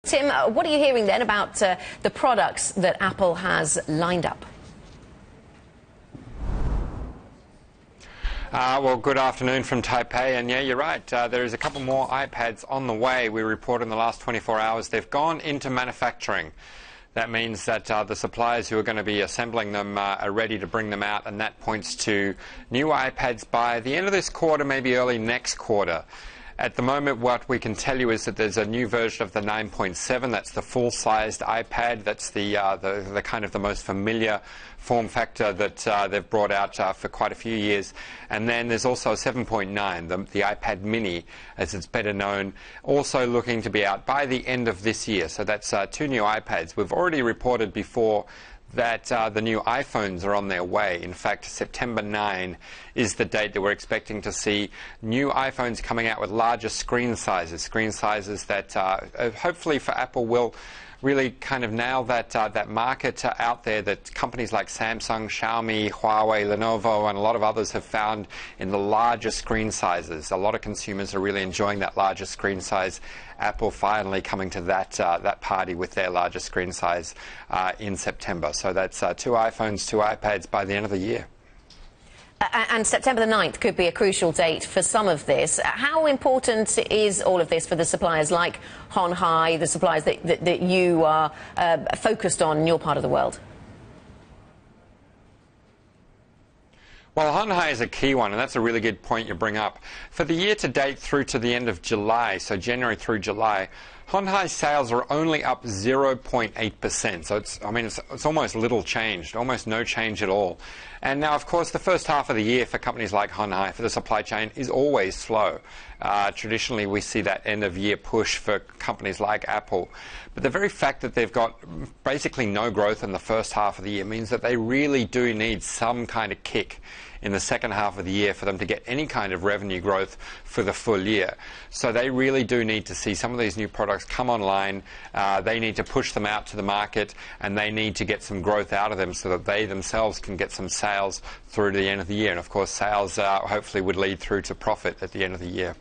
Tim, what are you hearing then about the products that Apple has lined up? Well, good afternoon from Taipei, and yeah, you're right. There is a couple more iPads on the way. We reported in the last 24 hours they've gone into manufacturing. That means that the suppliers who are going to be assembling them are ready to bring them out, and that points to new iPads by the end of this quarter, maybe early next quarter. At the moment, what we can tell you is that there's a new version of the 9.7. That's the full-sized iPad. That's the kind of the most familiar form factor that they've brought out for quite a few years. And then there's also a 7.9, the iPad mini, as it's better known, also looking to be out by the end of this year. So that's two new iPads. We've already reported before that the new iPhones are on their way. In fact, September 9 is the date that we're expecting to see new iPhones coming out with larger screen sizes that hopefully for Apple will really kind of nail that market out there that companies like Samsung, Xiaomi, Huawei, Lenovo, and a lot of others have found in the larger screen sizes. A lot of consumers are really enjoying that larger screen size. Apple finally coming to that party with their larger screen size in September. So that's two iPhones, two iPads by the end of the year. And September the 9th could be a crucial date for some of this. How important is all of this for the suppliers like Hon Hai, the suppliers that you are focused on in your part of the world? Well, Hon Hai is a key one, and that's a really good point you bring up. For the year to date through to the end of July, so January through July, Hon Hai's sales are only up 0.8%. So it's almost little changed, almost no change at all. And now, of course, the first half of the year for companies like Hon Hai, for the supply chain, is always slow. Traditionally, we see that end-of-year push for companies like Apple. But the very fact that they've got basically no growth in the first half of the year means that they really do need some kind of kick in the second half of the year for them to get any kind of revenue growth for the full year. So they really do need to see some of these new products come online. They need to push them out to the market, and they need to get some growth out of them so that they themselves can get some sales through to the end of the year. And of course, sales hopefully would lead through to profit at the end of the year.